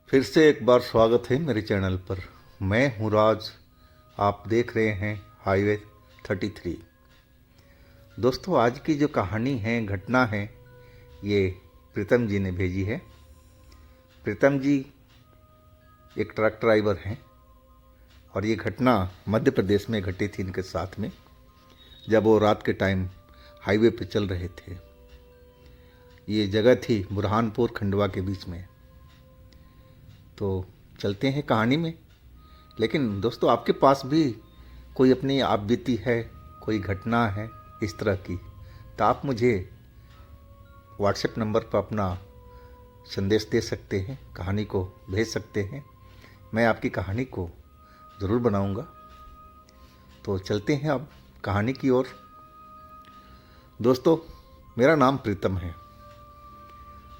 फिर से एक बार स्वागत है मेरे चैनल पर। मैं हूँ राज। आप देख रहे हैं हाईवे 33। दोस्तों, आज की जो कहानी है, घटना है, ये प्रीतम जी ने भेजी है। प्रीतम जी एक ट्रक ड्राइवर हैं और ये घटना मध्य प्रदेश में घटी थी इनके साथ में, जब वो रात के टाइम हाईवे पे चल रहे थे। ये जगह थी बुरहानपुर खंडवा के बीच में। तो चलते हैं कहानी में। लेकिन दोस्तों, आपके पास भी कोई अपनी आप बीती है, कोई घटना है इस तरह की, तो आप मुझे व्हाट्सएप नंबर पर अपना संदेश दे सकते हैं, कहानी को भेज सकते हैं। मैं आपकी कहानी को ज़रूर बनाऊंगा। तो चलते हैं अब कहानी की ओर। दोस्तों, मेरा नाम प्रीतम है।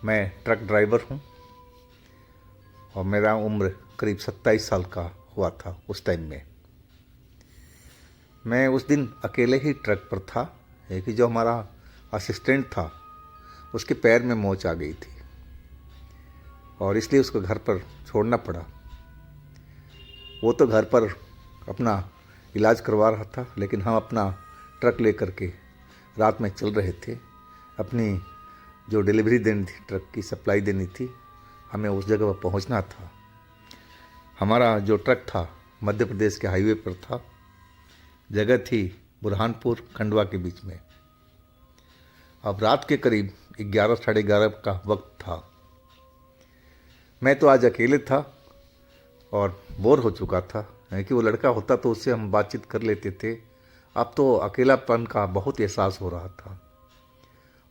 मैं ट्रक ड्राइवर हूँ और मेरा उम्र करीब 27 साल का हुआ था उस टाइम में। मैं उस दिन अकेले ही ट्रक पर था। एक जो हमारा असिस्टेंट था, उसके पैर में मोच आ गई थी और इसलिए उसको घर पर छोड़ना पड़ा। वो तो घर पर अपना इलाज करवा रहा था, लेकिन हम अपना ट्रक लेकर के रात में चल रहे थे। अपनी जो डिलीवरी देनी थी, ट्रक की सप्लाई देनी थी, हमें उस जगह पर पहुंचना था। हमारा जो ट्रक था मध्य प्रदेश के हाईवे पर था। जगह थी बुरहानपुर खंडवा के बीच में। अब रात के करीब 11 साढ़े 11 का वक्त था। मैं तो आज अकेले था और बोर हो चुका था। है कि वो लड़का होता तो उससे हम बातचीत कर लेते थे। अब तो अकेलापन का बहुत एहसास हो रहा था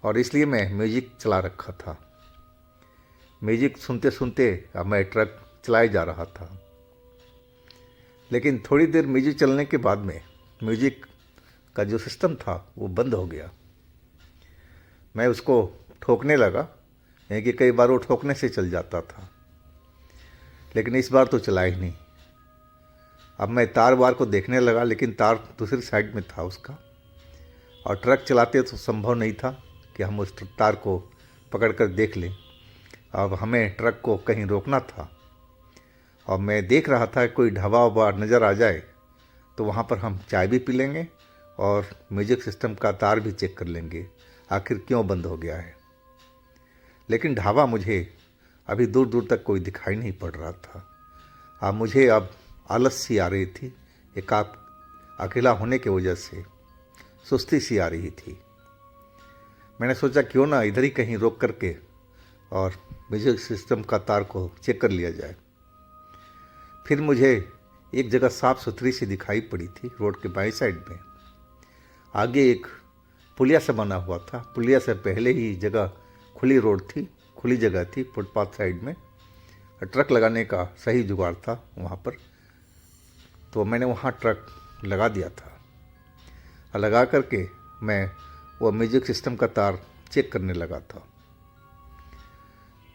और इसलिए मैं म्यूजिक चला रखा था। म्यूजिक सुनते सुनते अब मैं ट्रक चलाए जा रहा था। लेकिन थोड़ी देर म्यूजिक चलने के बाद में म्यूजिक का जो सिस्टम था वो बंद हो गया। मैं उसको ठोकने लगा, यानी कि कई बार वो ठोकने से चल जाता था, लेकिन इस बार तो चला ही नहीं। अब मैं तार वार को देखने लगा, लेकिन तार दूसरी साइड में था उसका, और ट्रक चलाते तो संभव नहीं था कि हम उस तार को पकड़ कर देख लें। अब हमें ट्रक को कहीं रोकना था और मैं देख रहा था कोई ढाबा वबा नज़र आ जाए तो वहाँ पर हम चाय भी पी लेंगे और म्यूजिक सिस्टम का तार भी चेक कर लेंगे आखिर क्यों बंद हो गया है। लेकिन ढाबा मुझे अभी दूर दूर तक कोई दिखाई नहीं पड़ रहा था। मुझे अब आलस सी आ रही थी। एक आप अकेला होने की वजह से सुस्ती सी आ रही थी। मैंने सोचा क्यों ना इधर ही कहीं रोक करके और म्यूजिक सिस्टम का तार को चेक कर लिया जाए। फिर मुझे एक जगह साफ़ सुथरी सी दिखाई पड़ी थी, रोड के बाईं साइड में। आगे एक पुलिया सा बना हुआ था। पुलिया से पहले ही जगह खुली रोड थी, खुली जगह थी फुटपाथ साइड में। ट्रक लगाने का सही जुगाड़ था वहाँ पर, तो मैंने वहाँ ट्रक लगा दिया था। लगा करके मैं वो म्यूजिक सिस्टम का तार चेक करने लगा था।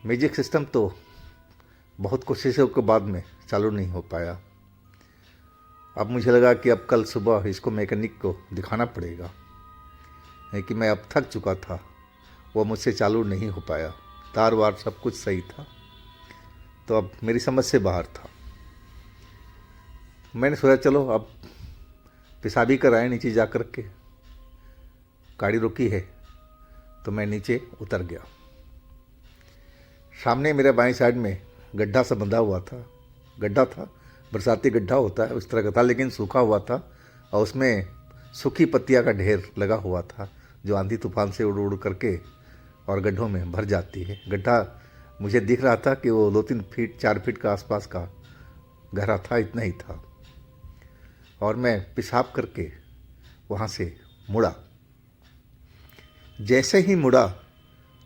म्यूजिक सिस्टम तो बहुत कोशिशों के बाद में चालू नहीं हो पाया। अब मुझे लगा कि अब कल सुबह इसको मैकेनिक को दिखाना पड़ेगा, है कि मैं अब थक चुका था। वो मुझसे चालू नहीं हो पाया। तार वार सब कुछ सही था, तो अब मेरी समझ से बाहर था। मैंने सोचा चलो अब पेशाबी कराएं नीचे जा कर के। गाड़ी रुकी है तो मैं नीचे उतर गया। सामने मेरे बाएं साइड में गड्ढा सा बंधा हुआ था। गड्ढा था, बरसाती गड्ढा होता है उस तरह का था, लेकिन सूखा हुआ था और उसमें सूखी पत्तियां का ढेर लगा हुआ था, जो आंधी तूफान से उड़ उड़ करके और गड्ढों में भर जाती है। गड्ढा मुझे दिख रहा था कि वो 2-3 फीट 4 फीट का आसपास का गहरा था, इतना ही था। और मैं पेशाब करके वहाँ से मुड़ा। जैसे ही मुड़ा,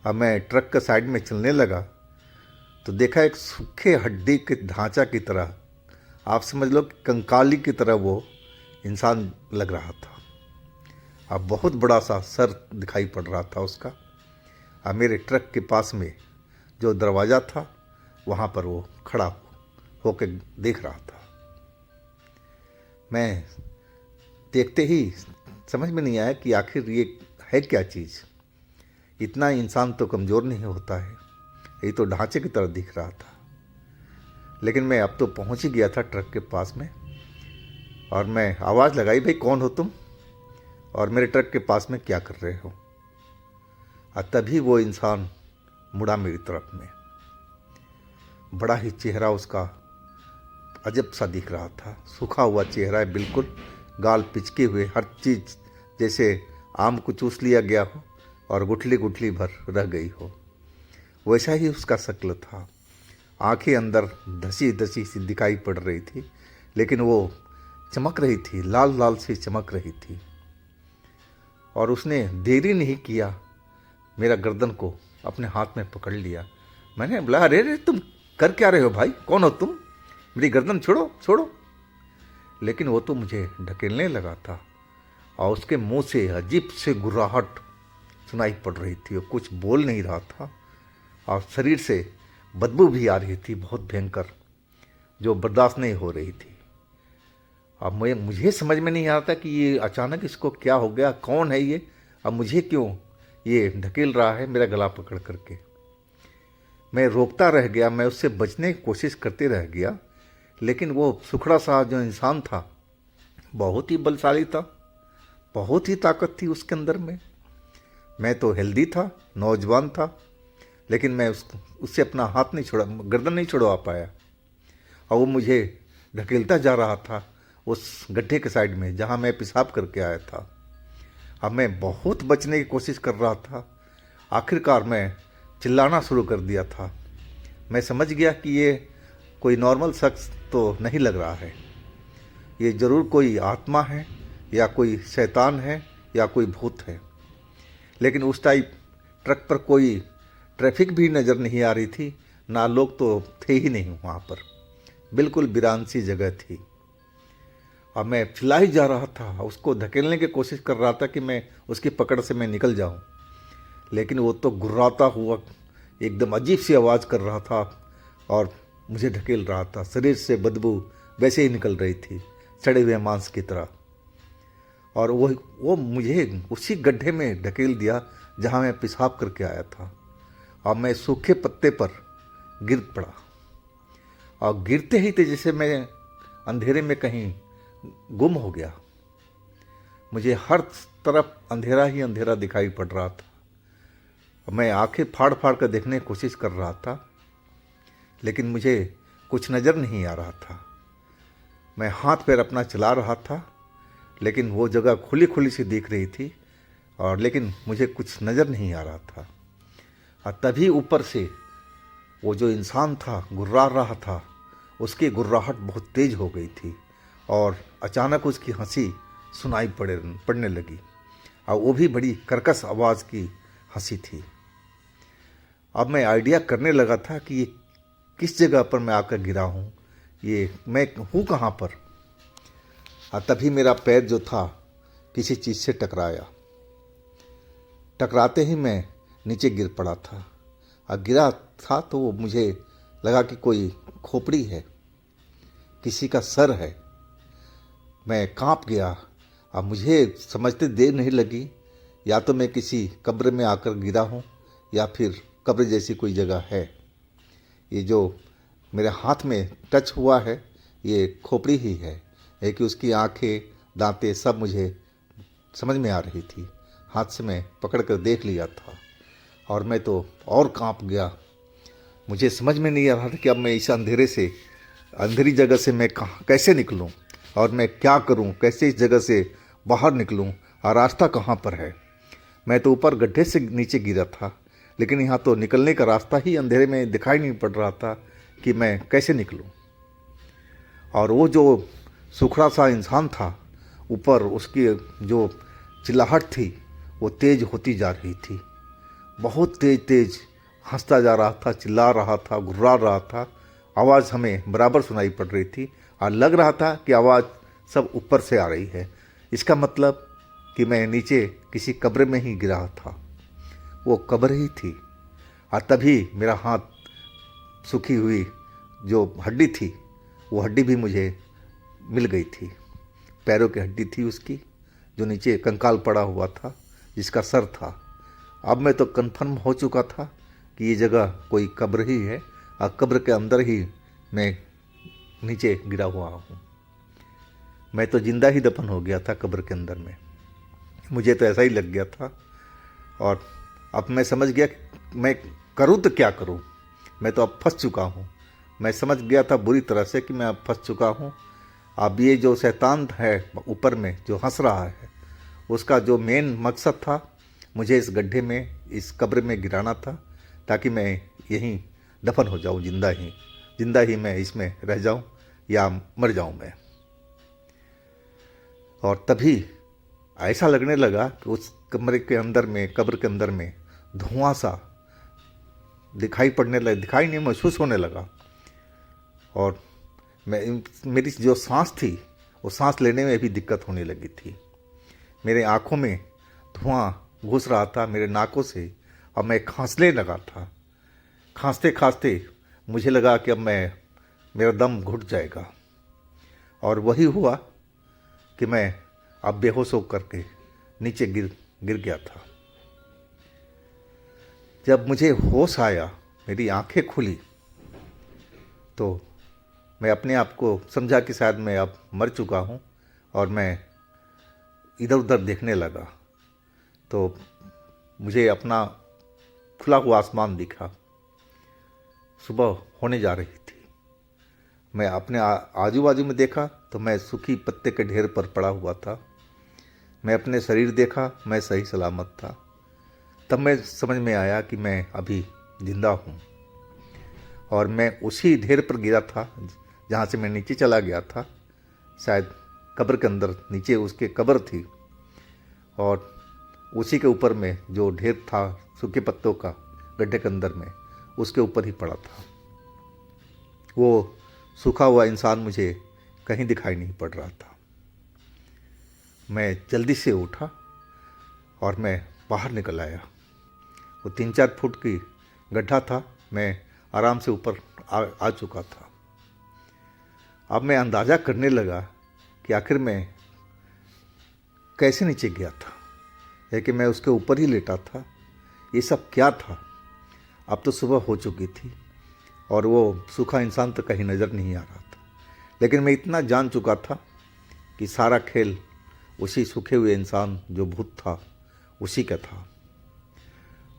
अब मैं ट्रक का साइड में चलने लगा तो देखा एक सूखे हड्डी के ढांचा की तरह, आप समझ लो कि कंकाली की तरह वो इंसान लग रहा था। अब बहुत बड़ा सा सर दिखाई पड़ रहा था उसका। अब मेरे ट्रक के पास में जो दरवाज़ा था वहाँ पर वो खड़ा होकर देख रहा था। मैं देखते ही समझ में नहीं आया कि आखिर ये है क्या चीज़। इतना इंसान तो कमज़ोर नहीं होता है, ये तो ढांचे की तरह दिख रहा था। लेकिन मैं अब तो पहुंच ही गया था ट्रक के पास में, और मैं आवाज़ लगाई, भाई कौन हो तुम, और मेरे ट्रक के पास में क्या कर रहे हो। और तभी वो इंसान मुड़ा मेरी तरफ में। बड़ा ही चेहरा उसका अजब सा दिख रहा था, सूखा हुआ चेहरा है बिल्कुल, गाल पिचके हुए, हर चीज़ जैसे आम को चूस लिया गया हो और गुठली गुठली भर रह गई हो, वैसा ही उसका शक्ल था। आंखें अंदर धसी धसी सी दिखाई पड़ रही थी, लेकिन वो चमक रही थी, लाल लाल सी चमक रही थी। और उसने देरी नहीं किया, मेरा गर्दन को अपने हाथ में पकड़ लिया। मैंने बोला, अरे रे तुम कर क्या रहे हो भाई, कौन हो तुम, मेरी गर्दन छोड़ो छोड़ो। लेकिन वो तो मुझे ढकेलने लगा था, और उसके मुंह से अजीब से गुर्राहट सुनाई पड़ रही थी। वो कुछ बोल नहीं रहा था, और शरीर से बदबू भी आ रही थी बहुत भयंकर, जो बर्दाश्त नहीं हो रही थी। अब मुझे समझ में नहीं आ रहा था कि ये अचानक इसको क्या हो गया, कौन है ये, अब मुझे क्यों ये ढकेल रहा है मेरा गला पकड़ करके। मैं रोकता रह गया, मैं उससे बचने की कोशिश करते रह गया, लेकिन वो सुखड़ा सा जो इंसान था बहुत ही बलशाली था, बहुत ही ताकत थी उसके अंदर में। मैं तो हेल्दी था, नौजवान था, लेकिन मैं उससे अपना हाथ नहीं छोड़ा, गर्दन नहीं छुड़वा पाया, और वो मुझे ढकेलता जा रहा था उस गड्ढे के साइड में जहाँ मैं पेशाब करके आया था। अब मैं बहुत बचने की कोशिश कर रहा था, आखिरकार मैं चिल्लाना शुरू कर दिया था। मैं समझ गया कि ये कोई नॉर्मल शख्स तो नहीं लग रहा है, ये ज़रूर कोई आत्मा है, या कोई शैतान है, या कोई भूत है। लेकिन उस टाइप ट्रक पर कोई ट्रैफिक भी नज़र नहीं आ रही थी, ना लोग तो थे ही नहीं वहाँ पर, बिल्कुल वीरान सी जगह थी। अब मैं चिल्ला ही जा रहा था, उसको धकेलने की कोशिश कर रहा था कि मैं उसकी पकड़ से मैं निकल जाऊं, लेकिन वो तो गुर्राता हुआ एकदम अजीब सी आवाज़ कर रहा था और मुझे ढकेल रहा था। शरीर से बदबू वैसे ही निकल रही थी, सड़े हुए मांस की तरह। और वो मुझे उसी गड्ढे में ढकेल दिया जहाँ मैं पेशाब करके आया था, और मैं सूखे पत्ते पर गिर पड़ा। और गिरते ही थे जैसे मैं अंधेरे में कहीं गुम हो गया। मुझे हर तरफ अंधेरा ही अंधेरा दिखाई पड़ रहा था। मैं आंखें फाड़ फाड़ कर देखने की कोशिश कर रहा था, लेकिन मुझे कुछ नज़र नहीं आ रहा था। मैं हाथ पैर अपना चला रहा था, लेकिन वो जगह खुली खुली सी दिख रही थी, और लेकिन मुझे कुछ नज़र नहीं आ रहा था। और तभी ऊपर से वो जो इंसान था गुर्रा रहा था, उसकी गुर्राहट बहुत तेज़ हो गई थी, और अचानक उसकी हंसी सुनाई पड़ने लगी, और वो भी बड़ी कर्कश आवाज़ की हंसी थी। अब मैं आइडिया करने लगा था कि ये किस जगह पर मैं आकर गिरा हूँ, ये मैं हूँ कहाँ पर। और तभी मेरा पैर जो था किसी चीज़ से टकराया, टकराते ही मैं नीचे गिर पड़ा था। और गिरा था तो वो मुझे लगा कि कोई खोपड़ी है, किसी का सर है। मैं कांप गया। अब मुझे समझते देर नहीं लगी, या तो मैं किसी कब्र में आकर गिरा हूँ, या फिर कब्र जैसी कोई जगह है। ये जो मेरे हाथ में टच हुआ है ये खोपड़ी ही है, कि उसकी आंखें दांतें सब मुझे समझ में आ रही थी। हाथ से मैं पकड़ कर देख लिया था, और मैं तो और कांप गया। मुझे समझ में नहीं आ रहा था कि अब मैं इस अंधेरे से, अंधेरी जगह से मैं कैसे निकलूं, और मैं क्या करूं, कैसे इस जगह से बाहर निकलूं, और रास्ता कहाँ पर है। मैं तो ऊपर गड्ढे से नीचे गिरा था, लेकिन यहाँ तो निकलने का रास्ता ही अंधेरे में दिखाई नहीं पड़ रहा था कि मैं कैसे निकलूं। और वो जो सुखड़ा सा इंसान था ऊपर, उसकी जो चिल्लाहट थी वो तेज़ होती जा रही थी, बहुत तेज़ तेज़ हंसता जा रहा था, चिल्ला रहा था, घुर्रा रहा था। आवाज़ हमें बराबर सुनाई पड़ रही थी, और लग रहा था कि आवाज़ सब ऊपर से आ रही है। इसका मतलब कि मैं नीचे किसी कब्र में ही गिरा था, वो कब्र ही थी। और तभी मेरा हाथ, सूखी हुई जो हड्डी थी, वो हड्डी भी मुझे मिल गई थी। पैरों की हड्डी थी उसकी, जो नीचे कंकाल पड़ा हुआ था, जिसका सर था। अब मैं तो कन्फर्म हो चुका था कि ये जगह कोई कब्र ही है, और कब्र के अंदर ही मैं नीचे गिरा हुआ हूँ। मैं तो जिंदा ही दफन हो गया था कब्र के अंदर में, मुझे तो ऐसा ही लग गया था। और अब मैं समझ गया कि मैं करूँ तो क्या करूँ, मैं तो अब फंस चुका हूँ। मैं समझ गया था बुरी तरह से कि मैं अब फंस चुका हूँ। अब ये जो शैतान है ऊपर में जो हंस रहा है, उसका जो मेन मकसद था मुझे इस गड्ढे में, इस कब्र में गिराना था, ताकि मैं यहीं दफन हो जाऊं, जिंदा ही मैं इसमें रह जाऊं या मर जाऊं मैं। और तभी ऐसा लगने लगा कि उस कमरे के अंदर में, कब्र के अंदर में धुआं सा दिखाई पड़ने लगा, दिखाई नहीं, महसूस होने लगा। और मेरी जो सांस थी, वो सांस लेने में भी दिक्कत होने लगी थी। मेरे आँखों में धुआं घुस रहा था मेरे नाकों से, और मैं खांसने लगा था। खांसते खांसते मुझे लगा कि अब मेरा दम घुट जाएगा। और वही हुआ कि मैं अब बेहोश होकर के नीचे गिर गया था। जब मुझे होश आया, मेरी आंखें खुली, तो मैं अपने आप को समझा कि शायद मैं अब मर चुका हूँ। और मैं इधर उधर देखने लगा तो मुझे अपना खुला हुआ आसमान दिखा। सुबह होने जा रही थी। मैं अपने आजू बाजू में देखा तो मैं सूखी पत्ते के ढेर पर पड़ा हुआ था। मैं अपने शरीर देखा, मैं सही सलामत था। तब मैं समझ में आया कि मैं अभी जिंदा हूँ और मैं उसी ढेर पर गिरा था जहाँ से मैं नीचे चला गया था। शायद कब्र के अंदर नीचे उसके कब्र थी, और उसी के ऊपर में जो ढेर था सूखे पत्तों का गड्ढे के अंदर में, उसके ऊपर ही पड़ा था। वो सूखा हुआ इंसान मुझे कहीं दिखाई नहीं पड़ रहा था। मैं जल्दी से उठा और मैं बाहर निकल आया। वो 3-4 फुट की गड्ढा था, मैं आराम से ऊपर आ चुका था। अब मैं अंदाज़ा करने लगा कि आखिर मैं कैसे नीचे गया था, है कि मैं उसके ऊपर ही लेटा था। ये सब क्या था? अब तो सुबह हो चुकी थी और वो सूखा इंसान तो कहीं नज़र नहीं आ रहा था। लेकिन मैं इतना जान चुका था कि सारा खेल उसी सूखे हुए इंसान जो भूत था उसी का था।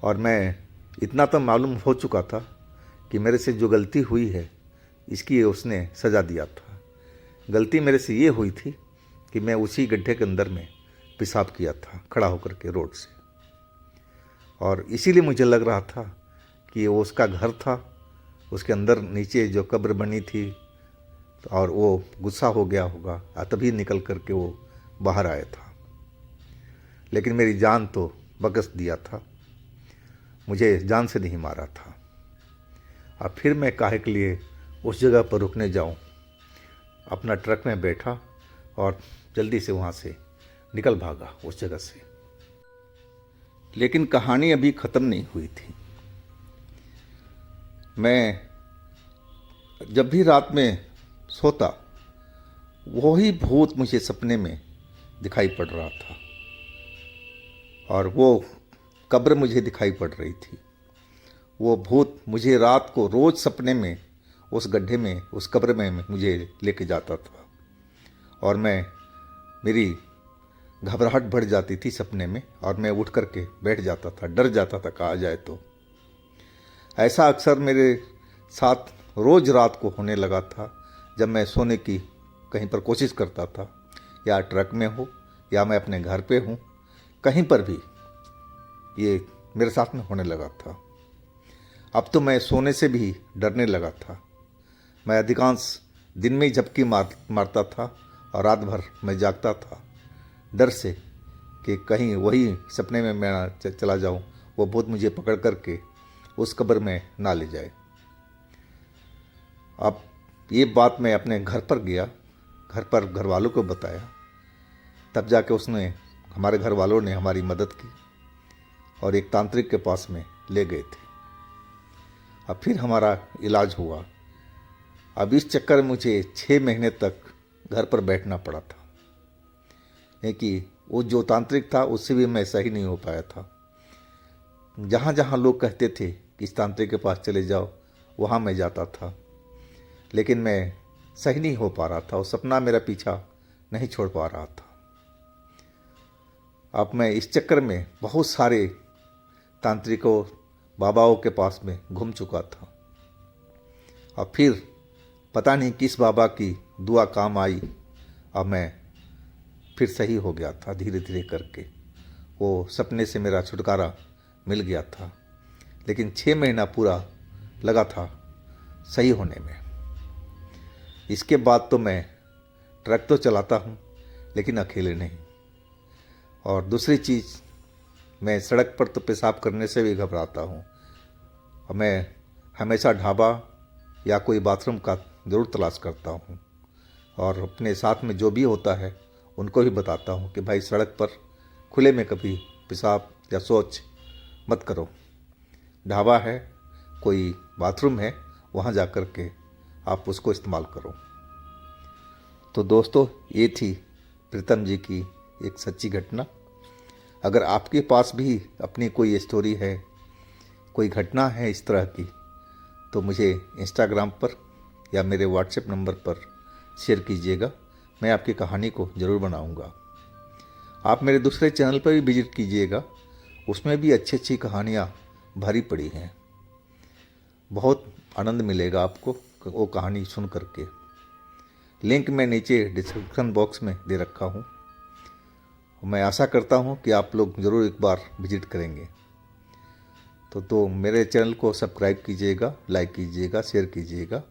और मैं इतना तो मालूम हो चुका था कि मेरे से जो गलती हुई है इसकी उसने सज़ा दिया था। गलती मेरे से ये हुई थी कि मैं उसी गड्ढे के अंदर में पेशाब किया था खड़ा होकर के रोड से। और इसीलिए मुझे लग रहा था कि वो उसका घर था, उसके अंदर नीचे जो कब्र बनी थी, और वो गुस्सा हो गया होगा, तभी निकल करके वो बाहर आया था। लेकिन मेरी जान तो बकस दिया था, मुझे जान से नहीं मारा था। अब फिर मैं काहे के लिए उस जगह पर रुकने जाऊं। अपना ट्रक में बैठा और जल्दी से वहाँ से निकल भागा उस जगह से। लेकिन कहानी अभी ख़त्म नहीं हुई थी। मैं जब भी रात में सोता, वही भूत मुझे सपने में दिखाई पड़ रहा था और वो कब्र मुझे दिखाई पड़ रही थी। वो भूत मुझे रात को रोज़ सपने में उस गड्ढे में, उस कब्र में मुझे लेके जाता था। और मेरी घबराहट बढ़ जाती थी सपने में, और मैं उठ करके बैठ जाता था, डर जाता था कहा जाए तो। ऐसा अक्सर मेरे साथ रोज़ रात को होने लगा था जब मैं सोने की कहीं पर कोशिश करता था, या ट्रक में हो या मैं अपने घर पे हूँ, कहीं पर भी ये मेरे साथ में होने लगा था। अब तो मैं सोने से भी डरने लगा था। मैं अधिकांश दिन में ही झपकी मारता था और रात भर मैं जागता था डर से कि कहीं वही सपने में मैं चला जाऊं, वो भूत मुझे पकड़ करके उस कब्र में ना ले जाए। अब ये बात मैं अपने घर पर गया, घर पर घर वालों को बताया, तब जाके हमारे घर वालों ने हमारी मदद की और एक तांत्रिक के पास में ले गए थे। अब फिर हमारा इलाज हुआ। अब इस चक्कर में मुझे 6 महीने तक घर पर बैठना पड़ा था, क्योंकि वो जो तांत्रिक था उससे भी मैं सही नहीं हो पाया था। जहाँ जहाँ लोग कहते थे कि इस तांत्रिक के पास चले जाओ, वहाँ मैं जाता था, लेकिन मैं सही नहीं हो पा रहा था, वो सपना मेरा पीछा नहीं छोड़ पा रहा था। अब मैं इस चक्कर में बहुत सारे तांत्रिकों, बाबाओं के पास में घूम चुका था, और फिर पता नहीं किस बाबा की दुआ काम आई, अब मैं फिर सही हो गया था धीरे धीरे करके। वो सपने से मेरा छुटकारा मिल गया था, लेकिन 6 महीना पूरा लगा था सही होने में। इसके बाद तो मैं ट्रक तो चलाता हूँ, लेकिन अकेले नहीं। और दूसरी चीज़, मैं सड़क पर तो पेशाब करने से भी घबराता हूँ, और मैं हमेशा ढाबा या कोई बाथरूम का ज़रूर तलाश करता हूँ, और अपने साथ में जो भी होता है उनको भी बताता हूँ कि भाई सड़क पर खुले में कभी पेशाब या शौच मत करो। ढाबा है, कोई बाथरूम है, वहाँ जा कर के आप उसको इस्तेमाल करो। तो दोस्तों, ये थी प्रीतम जी की एक सच्ची घटना। अगर आपके पास भी अपनी कोई स्टोरी है, कोई घटना है इस तरह की, तो मुझे इंस्टाग्राम पर या मेरे व्हाट्सएप नंबर पर शेयर कीजिएगा। मैं आपकी कहानी को ज़रूर बनाऊंगा। आप मेरे दूसरे चैनल पर भी विजिट कीजिएगा, उसमें भी अच्छी अच्छी कहानियाँ भरी पड़ी हैं। बहुत आनंद मिलेगा आपको वो कहानी सुन करके। लिंक मैं नीचे डिस्क्रिप्शन बॉक्स में दे रखा हूँ। मैं आशा करता हूँ कि आप लोग ज़रूर एक बार विजिट करेंगे। तो मेरे चैनल को सब्सक्राइब कीजिएगा, लाइक कीजिएगा, शेयर कीजिएगा।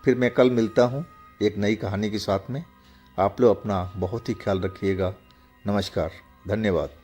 फिर मैं कल मिलता हूँ एक नई कहानी के साथ में। आप लोग अपना बहुत ही ख्याल रखिएगा। नमस्कार, धन्यवाद।